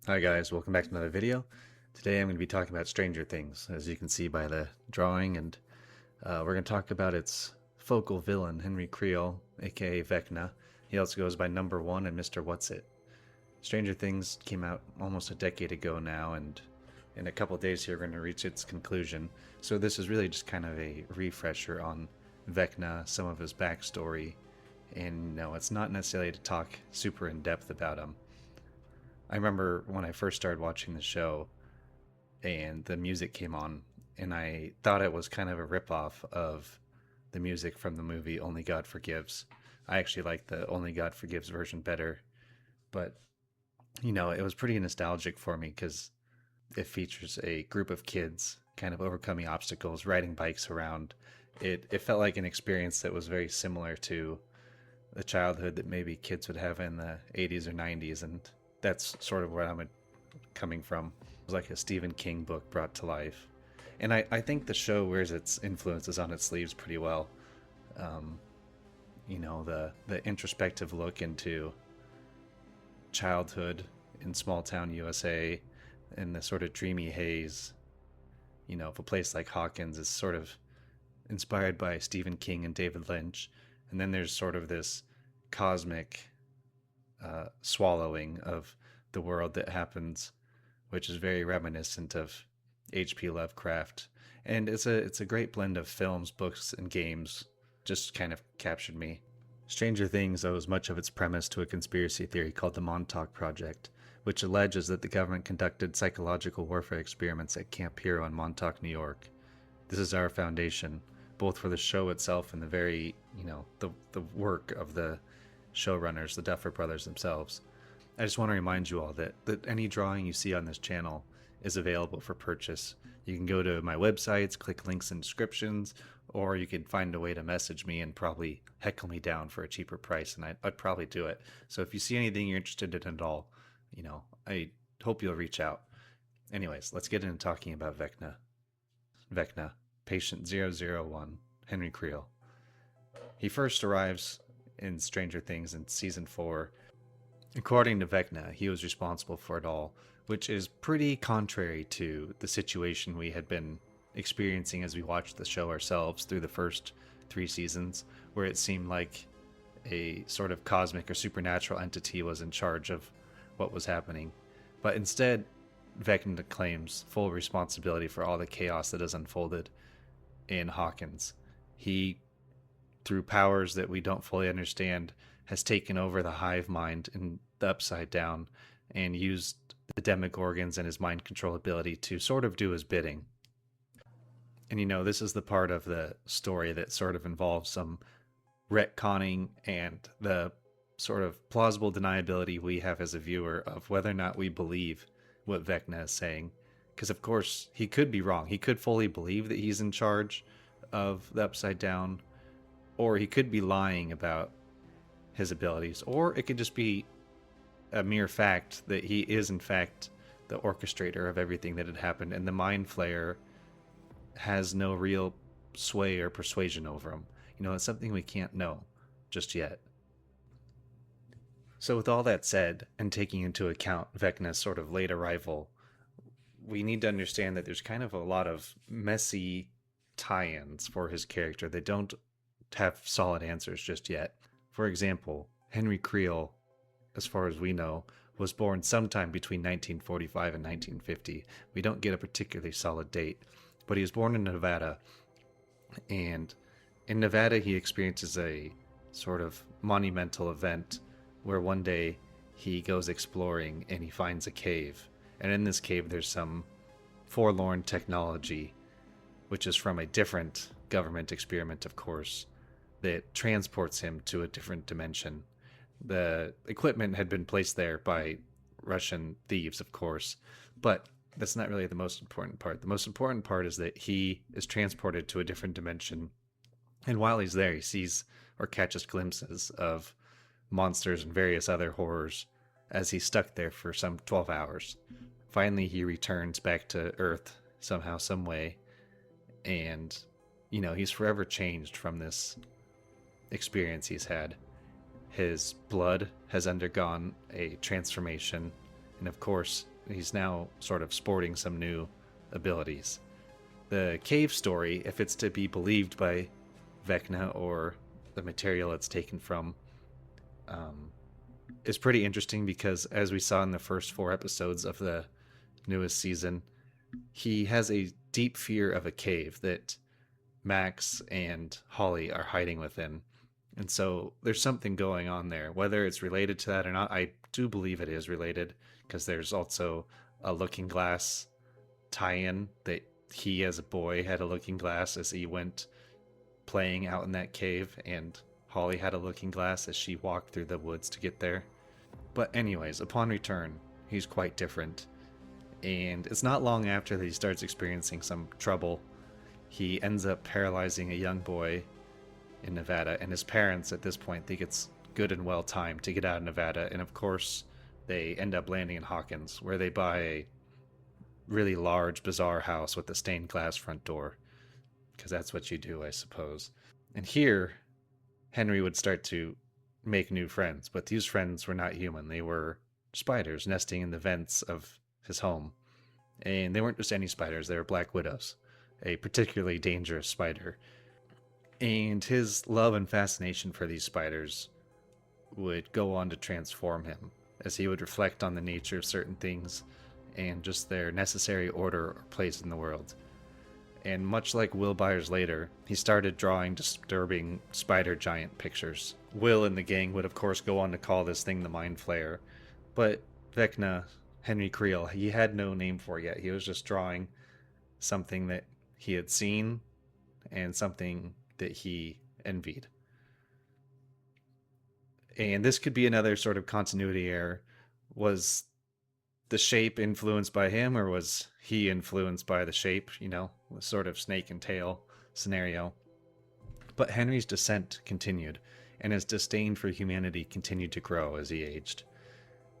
Hi guys, welcome back to another video. Today I'm going to be talking about Stranger Things, as you can see by the drawing, and we're going to talk about its focal villain, Henry Creel, aka Vecna. He also goes by Number One and Mr. What's-It. Stranger Things came out almost a decade ago now, and in a couple days here we're going to reach its conclusion. So this is really just kind of a refresher on Vecna, some of his backstory, and no, it's not necessarily to talk super in depth about him. I remember when I first started watching the show and the music came on, and I thought it was kind of a ripoff of the music from the movie Only God Forgives. I actually like the Only God Forgives version better, but it was pretty nostalgic for me because it features a group of kids kind of overcoming obstacles, riding bikes around. It felt like an experience that was very similar to the childhood that maybe kids would have in the 80s or 90s, and that's sort of where I'm coming from. It was like a Stephen King book brought to life. And I think the show wears its influences on its sleeves pretty well. Um, the introspective look into childhood in small town USA and the sort of dreamy haze, of a place like Hawkins is sort of inspired by Stephen King and David Lynch. And then there's sort of this cosmic swallowing of the world that happens, which is very reminiscent of H.P. Lovecraft. And it's a great blend of films, books, and games. Just kind of captured me. Stranger Things owes much of its premise to a conspiracy theory called the Montauk Project, which alleges that the government conducted psychological warfare experiments at Camp Hero in Montauk, New York. This is our foundation, both for the show itself and the very, the work of the showrunners, the Duffer Brothers themselves. I just want to remind you all that any drawing you see on this channel is available for purchase. You can go to my websites, click links in descriptions, or you can find a way to message me and probably heckle me down for a cheaper price, and I'd probably do it. So if you see anything you're interested in at all, I hope you'll reach out. Anyways, let's get into talking about Vecna. Vecna, Patient 001, Henry Creel. He first arrives in Stranger Things in season 4. According to Vecna, he was responsible for it all, which is pretty contrary to the situation we had been experiencing as we watched the show ourselves through the first 3 seasons, where it seemed like a sort of cosmic or supernatural entity was in charge of what was happening. But instead, Vecna claims full responsibility for all the chaos that has unfolded in Hawkins. He, through powers that we don't fully understand, has taken over the hive mind in the Upside Down and used the Demogorgons and his mind control ability to sort of do his bidding. And this is the part of the story that sort of involves some retconning and the sort of plausible deniability we have as a viewer of whether or not we believe what Vecna is saying. Because, of course, he could be wrong. He could fully believe that he's in charge of the Upside Down, or he could be lying about his abilities, or it could just be a mere fact that he is, in fact, the orchestrator of everything that had happened, and the Mind Flayer has no real sway or persuasion over him. It's something we can't know just yet. So with all that said, and taking into account Vecna's sort of late arrival, we need to understand that there's kind of a lot of messy tie-ins for his character that don't have solid answers just yet. For example, Henry Creel, as far as we know, was born sometime between 1945 and 1950. We don't get a particularly solid date, but he was born in Nevada, and in Nevada he experiences a sort of monumental event where one day he goes exploring and he finds a cave, and in this cave there's some forlorn technology, which is from a different government experiment, of course, that transports him to a different dimension. The equipment had been placed there by Russian thieves, of course, but that's not really the most important part. The most important part is that he is transported to a different dimension, and while he's there, he sees or catches glimpses of monsters and various other horrors as he's stuck there for some 12 hours. Finally, he returns back to Earth somehow, some way, and, he's forever changed from this experience he's had. His blood has undergone a transformation, and of course, he's now sort of sporting some new abilities. The cave story, if it's to be believed by Vecna or the material it's taken from, is pretty interesting because, as we saw in the first 4 episodes of the newest season, he has a deep fear of a cave that Max and Holly are hiding within. And so there's something going on there. Whether it's related to that or not, I do believe it is related, because there's also a Looking Glass tie-in that he as a boy had a looking glass as he went playing out in that cave, and Holly had a looking glass as she walked through the woods to get there. But anyways, upon return, he's quite different. And it's not long after that he starts experiencing some trouble. He ends up paralyzing a young boy in Nevada, and his parents at this point think it's good and well timed to get out of Nevada, and of course they end up landing in Hawkins, where they buy a really large, bizarre house with a stained glass front door, because that's what you do, I suppose. And here, Henry would start to make new friends, but these friends were not human. They were spiders nesting in the vents of his home. And they weren't just any spiders, they were black widows, a particularly dangerous spider. And his love and fascination for these spiders would go on to transform him, as he would reflect on the nature of certain things and just their necessary order or place in the world. And much like Will Byers later, he started drawing disturbing spider giant pictures. Will and the gang would of course go on to call this thing the Mind Flayer, but Vecna, Henry Creel, he had no name for it yet. He was just drawing something that he had seen and something that he envied. And this could be another sort of continuity error. Was the shape influenced by him, or was he influenced by the shape? You know, the sort of snake and tail scenario. But Henry's descent continued, and his disdain for humanity continued to grow as he aged.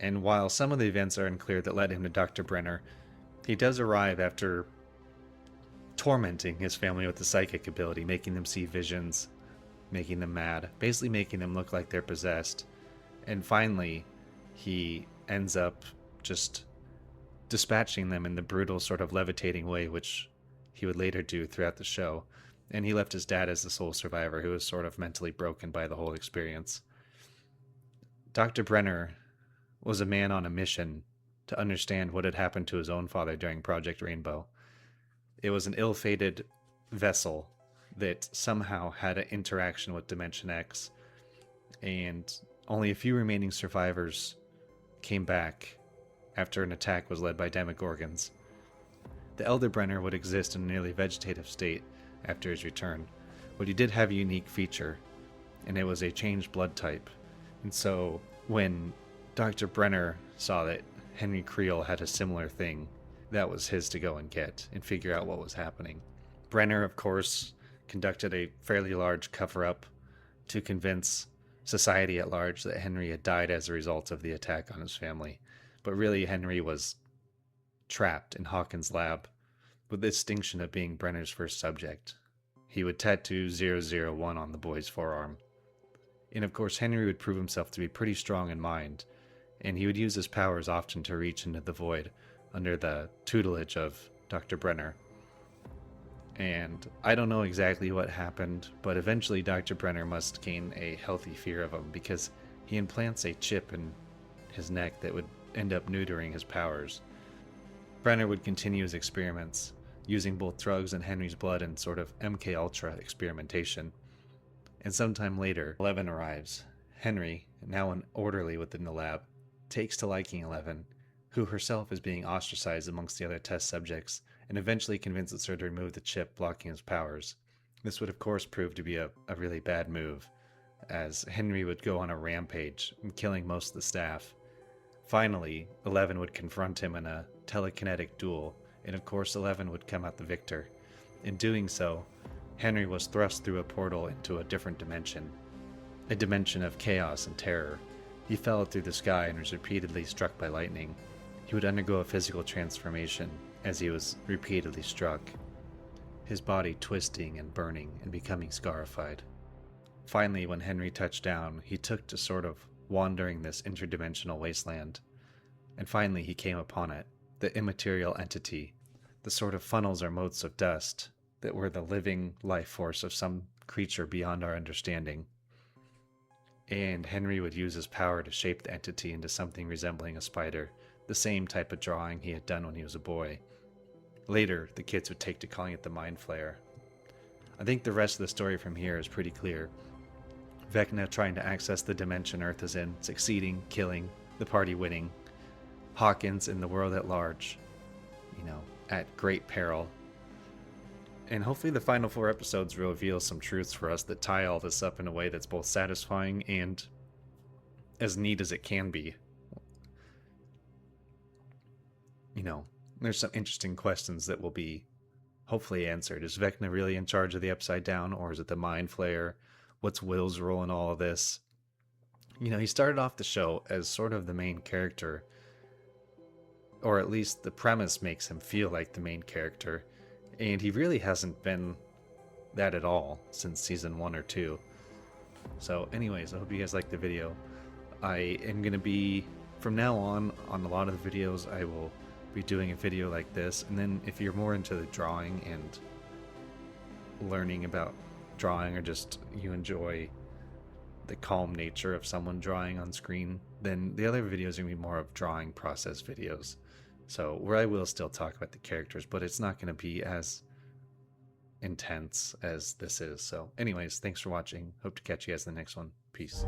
And while some of the events are unclear that led him to Dr. Brenner, he does arrive after tormenting his family with the psychic ability, making them see visions, making them mad, basically making them look like they're possessed. And finally, he ends up just dispatching them in the brutal sort of levitating way, which he would later do throughout the show. And he left his dad as the sole survivor, who was sort of mentally broken by the whole experience. Dr. Brenner was a man on a mission to understand what had happened to his own father during Project Rainbow. It was an ill-fated vessel that somehow had an interaction with Dimension X, and only a few remaining survivors came back after an attack was led by Demogorgons. The Elder Brenner would exist in a nearly vegetative state after his return, but he did have a unique feature, and it was a changed blood type. And so when Dr. Brenner saw that Henry Creel had a similar thing, that was his to go and get and figure out what was happening. Brenner, of course, conducted a fairly large cover-up to convince society at large that Henry had died as a result of the attack on his family. But really, Henry was trapped in Hawkins' lab, with the distinction of being Brenner's first subject. He would tattoo 001 on the boy's forearm. And of course, Henry would prove himself to be pretty strong in mind, and he would use his powers often to reach into the void under the tutelage of Dr. Brenner. And I don't know exactly what happened, but eventually Dr. Brenner must gain a healthy fear of him, because he implants a chip in his neck that would end up neutering his powers. Brenner would continue his experiments, using both drugs and Henry's blood in sort of MK Ultra experimentation. And sometime later, Eleven arrives. Henry, now an orderly within the lab, takes to liking Eleven, who herself is being ostracized amongst the other test subjects, and eventually convinces her to remove the chip blocking his powers. This would of course prove to be a really bad move, as Henry would go on a rampage, killing most of the staff. Finally, Eleven would confront him in a telekinetic duel, and of course Eleven would come out the victor. In doing so, Henry was thrust through a portal into a different dimension, a dimension of chaos and terror. He fell through the sky and was repeatedly struck by lightning. He would undergo a physical transformation as he was repeatedly struck, his body twisting and burning and becoming scarified. Finally, when Henry touched down, he took to sort of wandering this interdimensional wasteland, And finally he came upon it, the immaterial entity, the sort of funnels or motes of dust that were the living life force of some creature beyond our understanding. And Henry would use his power to shape the entity into something resembling a spider, the same type of drawing he had done when he was a boy. Later, the kids would take to calling it the Mind Flayer. I think the rest of the story from here is pretty clear. Vecna trying to access the dimension Earth is in, succeeding, killing, the party winning. Hawkins and the world at large, at great peril. And hopefully the final 4 episodes reveal some truths for us that tie all this up in a way that's both satisfying and as neat as it can be. There's some interesting questions that will be hopefully answered. Is Vecna really in charge of the Upside Down, or is it the Mind Flayer? What's Will's role in all of this? He started off the show as sort of the main character, or at least the premise makes him feel like the main character, and he really hasn't been that at all since season 1 or 2. So anyways, I hope you guys liked the video. I am going to be, from now on a lot of the videos, I will be doing a video like this. And then if you're more into the drawing and learning about drawing, or just you enjoy the calm nature of someone drawing on screen, then the other videos are going to be more of drawing process videos. So where I will still talk about the characters, but it's not going to be as intense as this is. So anyways, thanks for watching. Hope to catch you guys in the next one. Peace.